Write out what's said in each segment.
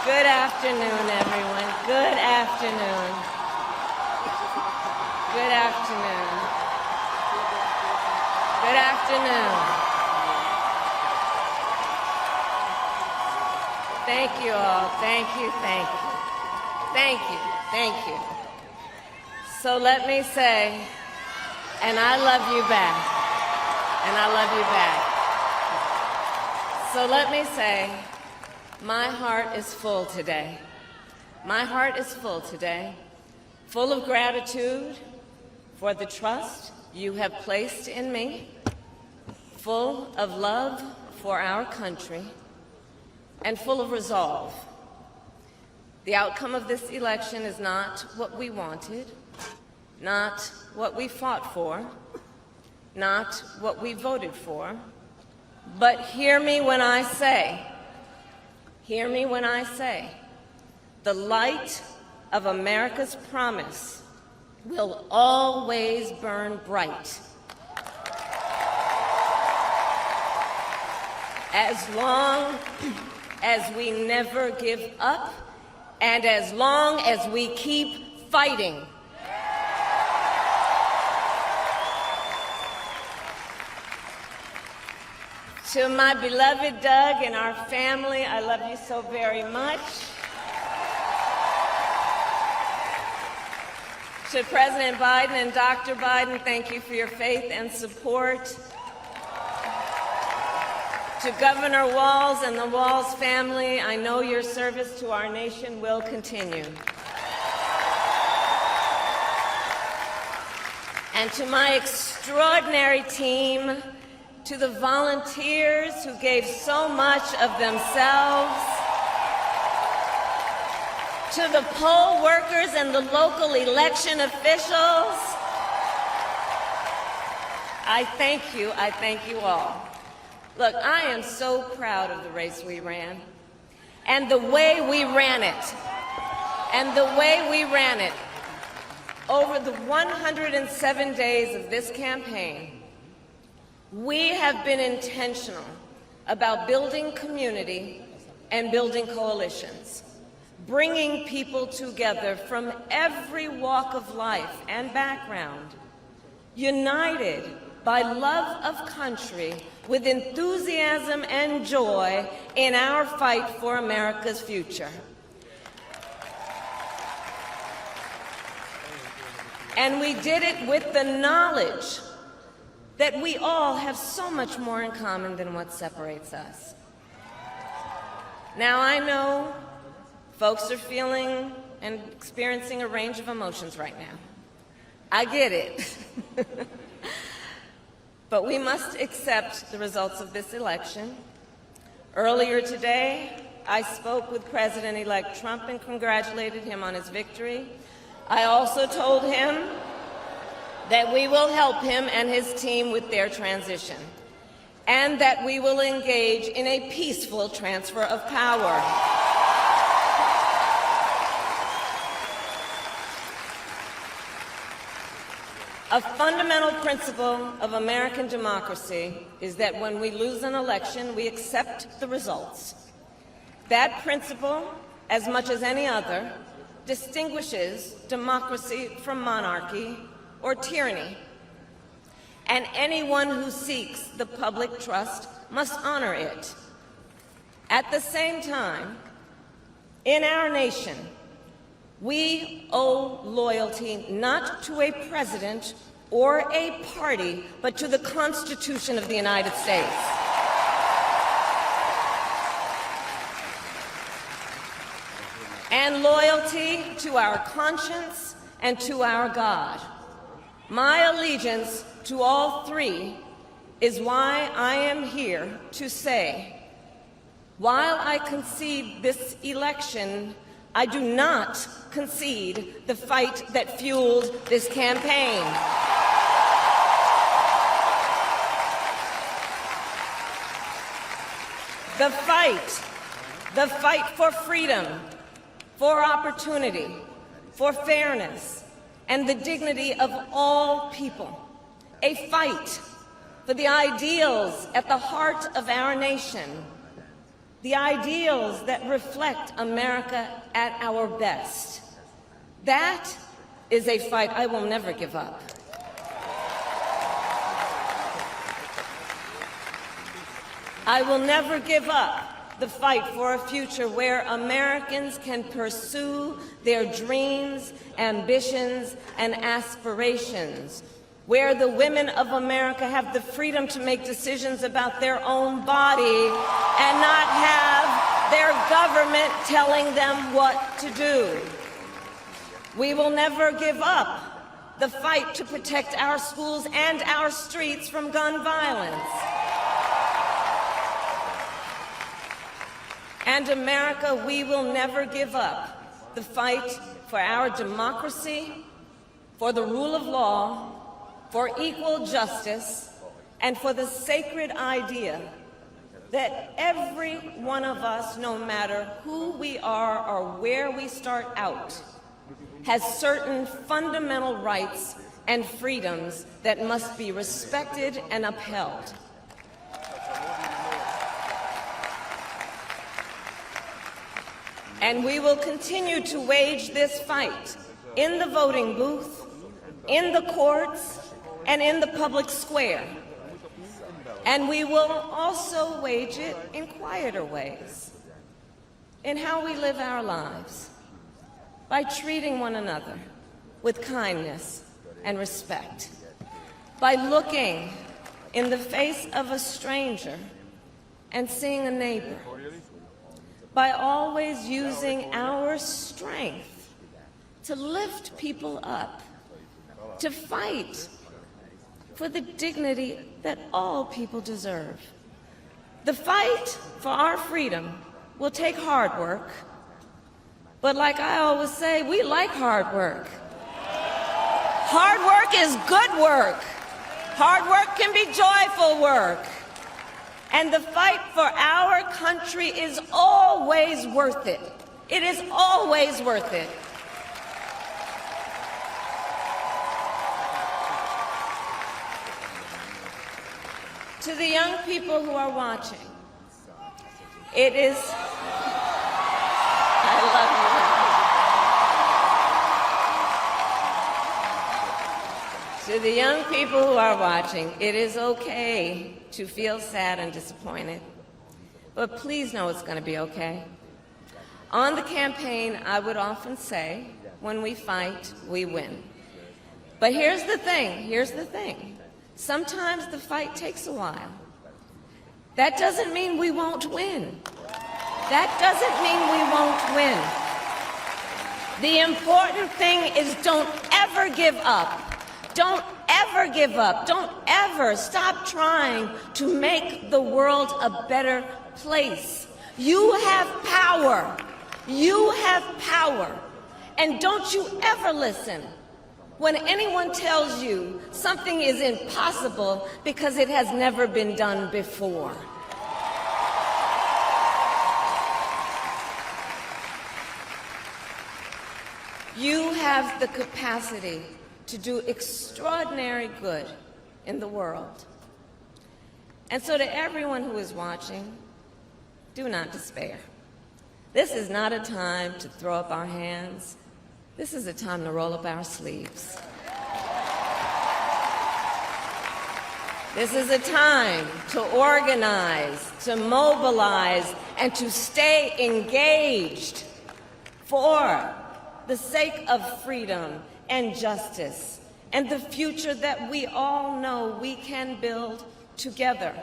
Good afternoon, everyone. Good afternoon. Good afternoon. Good afternoon. Thank you all. Thank you, thank you. Thank you, thank you. So let me say, and I love you back. And I love you back. So let me say, my heart is full today. My heart is full today, full of gratitude for the trust you have placed in me, full of love for our country, and full of resolve. The outcome of this election is not what we wanted, not what we fought for, not what we voted for, but hear me when I say, the light of America's promise will always burn bright. As long as we never give up, and as long as we keep fighting. To my beloved Doug and our family, I love you so very much. To President Biden and Dr. Biden, thank you for your faith and support. To Governor Walz and the Walz family, I know your service to our nation will continue. And to my extraordinary team, to the volunteers who gave so much of themselves, to the poll workers and the local election officials, I thank you all. Look, I am so proud of the race we ran, and the way we ran it, Over the 107 days of this campaign, we have been intentional about building community and building coalitions, bringing people together from every walk of life and background, united by love of country with enthusiasm and joy in our fight for America's future. And we did it with the knowledge that we all have so much more in common than what separates us. Now, I know folks are feeling and experiencing a range of emotions right now. I get it. But we must accept the results of this election. Earlier today, I spoke with President-elect Trump and congratulated him on his victory. I also told him that we will help him and his team with their transition, and that we will engage in a peaceful transfer of power. A fundamental principle of American democracy is that when we lose an election, we accept the results. That principle, as much as any other, distinguishes democracy from monarchy or tyranny, and anyone who seeks the public trust must honor it. At the same time, in our nation, we owe loyalty not to a president or a party, but to the Constitution of the United States. And loyalty to our conscience and to our God. My allegiance to all three is why I am here to say, while I concede this election, I do not concede the fight that fueled this campaign. The fight for freedom, for opportunity, for fairness, and the dignity of all people. A fight for the ideals at the heart of our nation. the ideals that reflect America at our best. That is a fight I will never give up. I will never give up the fight for a future where Americans can pursue their dreams, ambitions, and aspirations, where the women of America have the freedom to make decisions about their own body and not have their government telling them what to do. We will never give up the fight to protect our schools and our streets from gun violence. And America, we will never give up the fight for our democracy, for the rule of law, for equal justice, and for the sacred idea that every one of us, no matter who we are or where we start out, has certain fundamental rights and freedoms that must be respected and upheld. And we will continue to wage this fight in the voting booth, in the courts, and in the public square. And we will also wage it in quieter ways, in how we live our lives, by treating one another with kindness and respect, by looking in the face of a stranger and seeing a neighbor, by always using our strength to lift people up, to fight for the dignity that all people deserve. The fight for our freedom will take hard work, but like I always say, we like hard work. Hard work is good work. Hard work can be joyful work. And the fight for our country is always worth it. It is always worth it. To the young people who are watching, it is, I love you. To the young people who are watching, it is okay to feel sad and disappointed, but please know it's going to be okay. On the campaign, I would often say, when we fight, we win. But here's the thing. Sometimes the fight takes a while. That doesn't mean we won't win. That doesn't mean we won't win. The important thing is don't ever give up. Don't ever give up. Don't ever stop trying to make the world a better place. You have power. You have power. And don't you ever listen when anyone tells you something is impossible because it has never been done before. You have the capacity to do extraordinary good in the world. And so to everyone who is watching, do not despair. This is not a time to throw up our hands. This is a time to roll up our sleeves. This is a time to organize, to mobilize, and to stay engaged for the sake of freedom and justice and the future that we all know we can build together.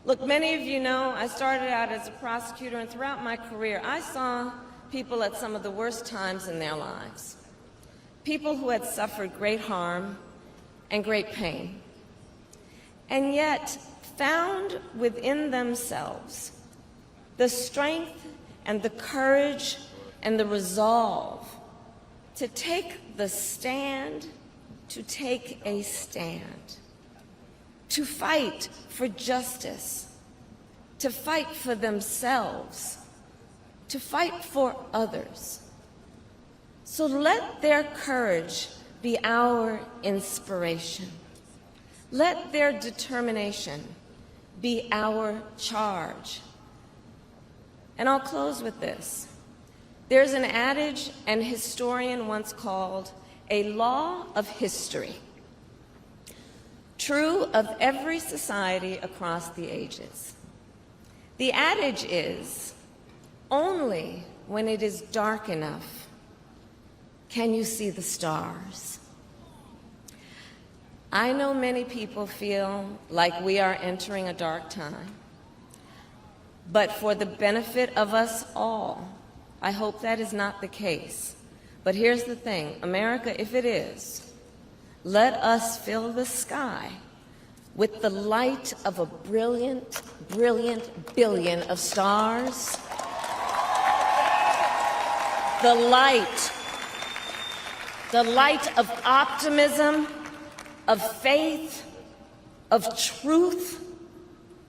Look, many of you know I started out as a prosecutor, and throughout my career I saw people at some of the worst times in their lives, people who had suffered great harm and great pain, and yet found within themselves the strength and the courage and the resolve to take the stand, to take a stand, to fight for justice, to fight for themselves, to fight for others. So let their courage be our inspiration. Let their determination be our charge. And I'll close with this. There's an adage an historian once called a law of history, true of every society across the ages. The adage is, only when it is dark enough can you see the stars. I know many people feel like we are entering a dark time, but for the benefit of us all, I hope that is not the case. But here's the thing, America, if it is, let us fill the sky with the light of a brilliant, brilliant billion of stars. The light of optimism, of faith, of truth,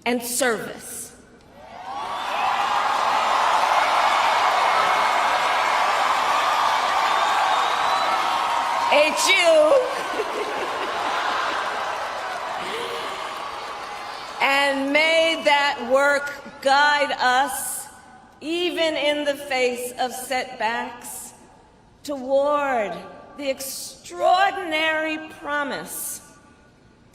and service. And may that work guide us, even in the face of setbacks, toward the extraordinary promise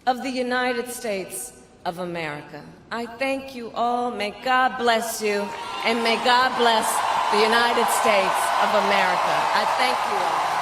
of the United States of America. I thank you all. May God bless you, and may God bless the United States of America. I thank you all.